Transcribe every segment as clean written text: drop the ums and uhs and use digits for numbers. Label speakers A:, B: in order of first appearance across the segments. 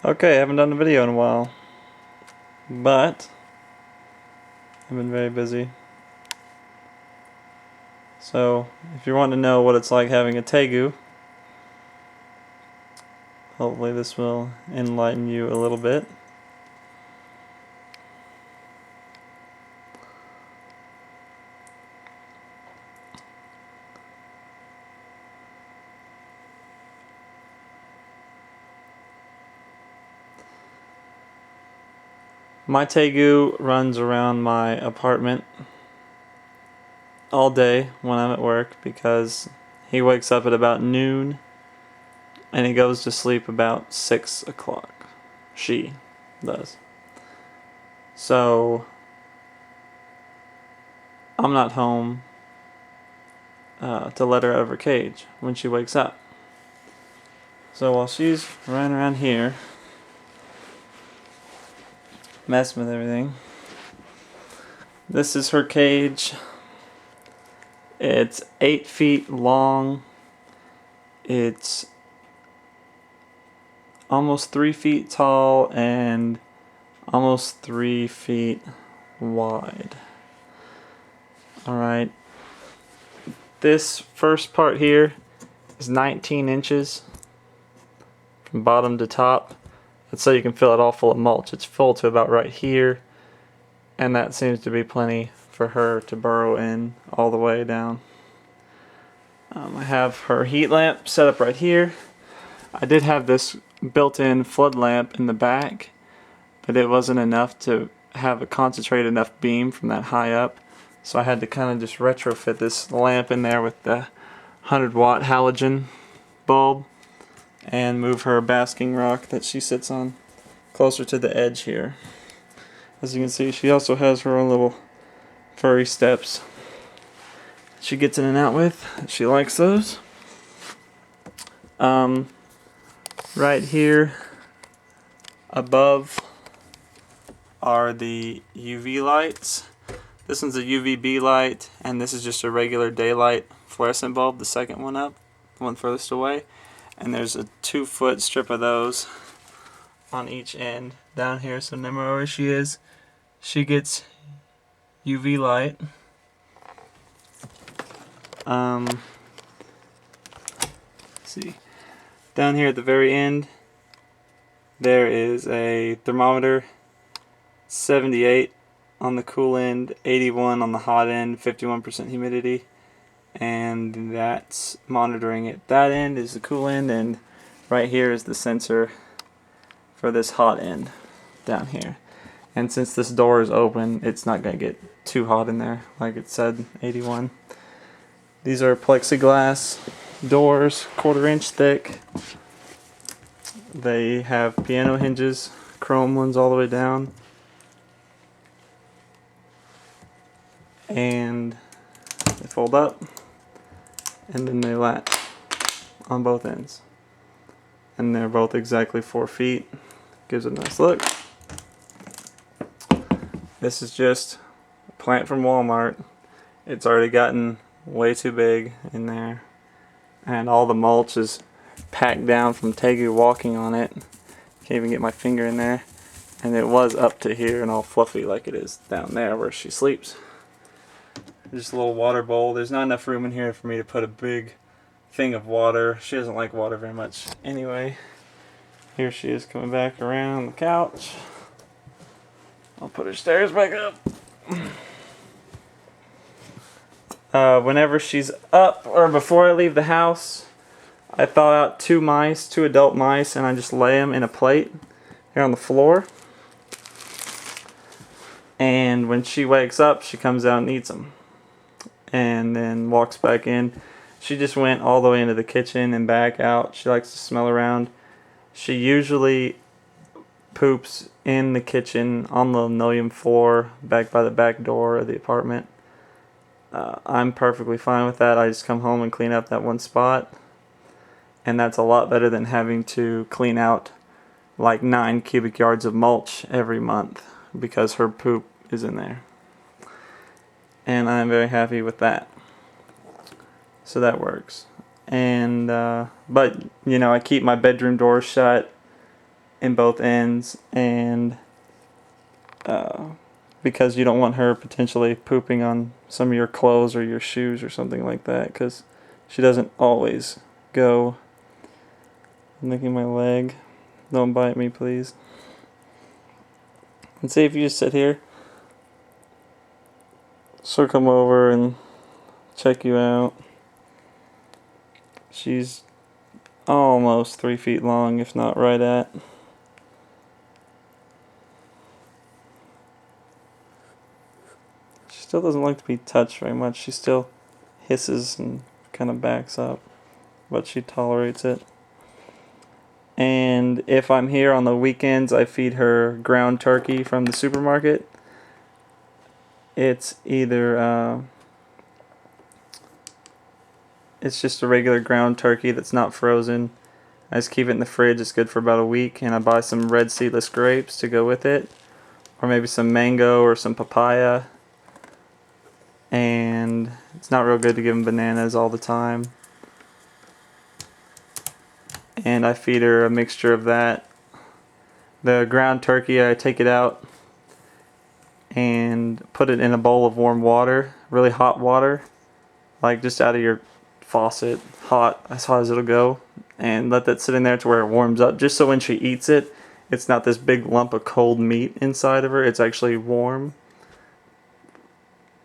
A: Okay, I haven't done a video in a while, but I've been very busy. So, if you want to know what it's like having a Tegu, hopefully this will enlighten you a little bit. My Tegu runs around my apartment all day when I'm at work because he wakes up at about noon and he goes to sleep about 6 o'clock. She does. So, I'm not home to let her out of her cage when she wakes up. So while she's running around here, messing with everything, this is her cage. It's 8 feet long. It's almost 3 feet tall and almost 3 feet wide. Alright. This first part here is 19 inches from bottom to top. That's so you can fill it all full of mulch. It's full to about right here, and that seems to be plenty for her to burrow in all the way down. I have her heat lamp set up right here. I did have this built-in flood lamp in the back, but it wasn't enough to have a concentrated enough beam from that high up, so I had to kind of just retrofit this lamp in there with the 100-watt halogen bulb and move her basking rock that she sits on closer to the edge here. As you can see, she also has her own little furry steps she gets in and out with. She likes those. Right here above are the UV lights. This one's a UVB light, and this is just a regular daylight fluorescent bulb, the second one up, the one furthest away. And there's a 2-foot strip of those on each end down here, so no matter where she is, she gets UV light. Let's see. Down here at the very end, there is a thermometer, 78 on the cool end, 81 on the hot end, 51% humidity, and that's monitoring it. That end is the cool end, and right here is the sensor for this hot end down here. And since this door is open, it's not going to get too hot in there, like it said, 81. These are plexiglass doors, 1/4 inch thick. They have piano hinges, chrome ones all the way down. And they fold up, and then they latch on both ends. And they're both exactly 4 feet. Gives it a nice look. This is just a plant from Walmart. It's already gotten way too big in there, and all the mulch is packed down from Tegu walking on it. Can't even get my finger in there, and it was up to here and all fluffy like it is down there where she sleeps. Just a little water bowl. There's not enough room in here for me to put a big thing of water. She doesn't like water very much anyway. Here she is coming back around the couch. I'll put her stairs back up. Whenever she's up, or before I leave the house, I thaw out 2 adult mice, and I just lay them in a plate here on the floor. And when she wakes up, she comes out and eats them, and then walks back in. She just went all the way into the kitchen and back out. She likes to smell around. She usually poops in the kitchen on the linoleum floor back by the back door of the apartment. I'm perfectly fine with that. I just come home and clean up that one spot, and that's a lot better than having to clean out like 9 cubic yards of mulch every month because her poop is in there. And I'm very happy with that. So that works. And but you know, I keep my bedroom door shut in both ends, and because you don't want her potentially pooping on some of your clothes or your shoes or something like that, because she doesn't always go. I'm licking my leg. Don't bite me, please. And see if you just sit here, she'll come over and check you out. She's almost 3 feet long, if not right at. She still doesn't like to be touched very much. She still hisses and kind of backs up, but she tolerates it. And if I'm here on the weekends, I feed her ground turkey from the supermarket. It's either it's just a regular ground turkey that's not frozen. I just keep it in the fridge. It's good for about a week, and I buy some red seedless grapes to go with it, or maybe some mango or some papaya. And it's not real good to give them bananas all the time. And I feed her a mixture of that. The ground turkey, I take it out and put it in a bowl of warm water, really hot water, like just out of your faucet, hot, as hot as it'll go, and let that sit in there to where it warms up, just so when she eats it, it's not this big lump of cold meat inside of her, it's actually warm.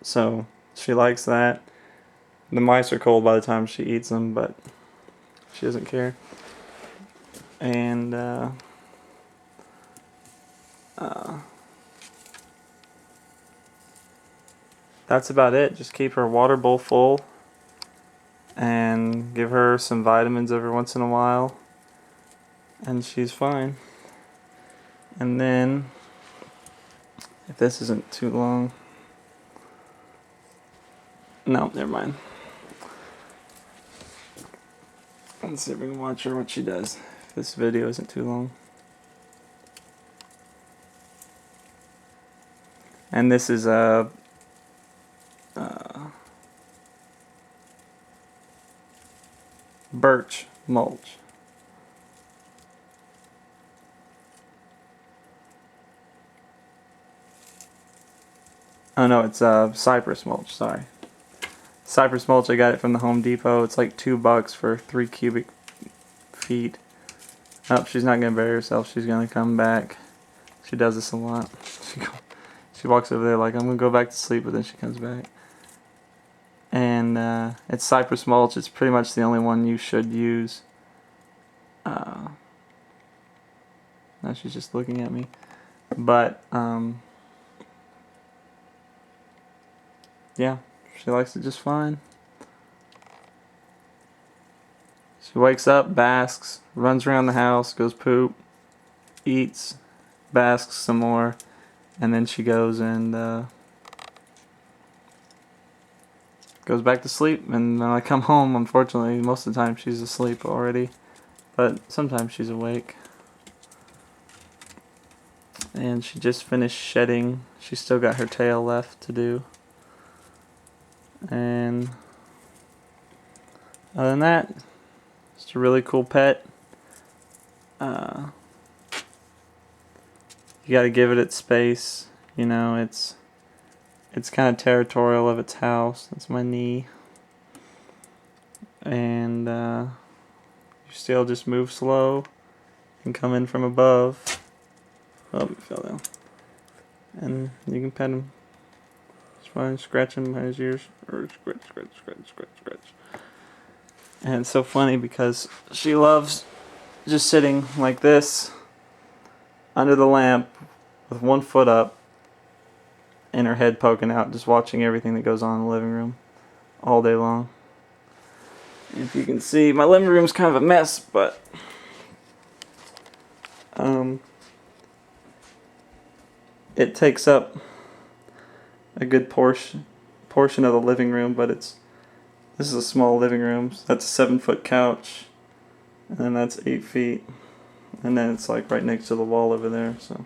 A: So she likes that. The mice are cold by the time she eats them, but she doesn't care. And that's about it. Just keep her water bowl full and give her some vitamins every once in a while, and she's fine. And then, if this isn't too long, no, never mind. Let's see if we can watch her what she does. If this video isn't too long. And this is a birch mulch. Oh no, it's cypress mulch, sorry. Cypress mulch, I got it from the Home Depot. It's like $2 for 3 cubic feet. Oh, she's not going to bury herself. She's going to come back. She does this a lot. She walks over there like, I'm going to go back to sleep, but then she comes back. And it's cypress mulch. It's pretty much the only one you should use. Now she's just looking at me. But, yeah, she likes it just fine. She wakes up, basks, runs around the house, goes poop, eats, basks some more, and then she goes and goes back to sleep. And when I come home, unfortunately, most of the time she's asleep already, but sometimes she's awake. And she just finished shedding. She's still got her tail left to do. And other than that, it's a really cool pet. You gotta give it its space. You know, it's kind of territorial of its house. That's my knee. And you still just move slow and come in from above. Oh, he fell down. And you can pet him. It's fine. Scratch him by his ears. Or scratch, scratch, scratch, scratch, scratch. And it's so funny because she loves just sitting like this under the lamp with one foot up and her head poking out, just watching everything that goes on in the living room all day long. If you can see, my living room's kind of a mess, but it takes up a good portion of the living room, but this is a small living room. So that's a 7-foot couch, and then that's 8 feet, and then it's like right next to the wall over there. So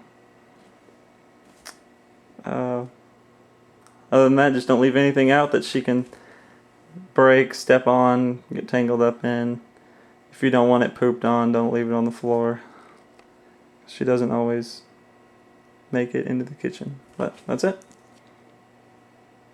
A: other than that, just don't leave anything out that she can break, step on, get tangled up in. If you don't want it pooped on, don't leave it on the floor, She doesn't always make it into the kitchen. But that's it.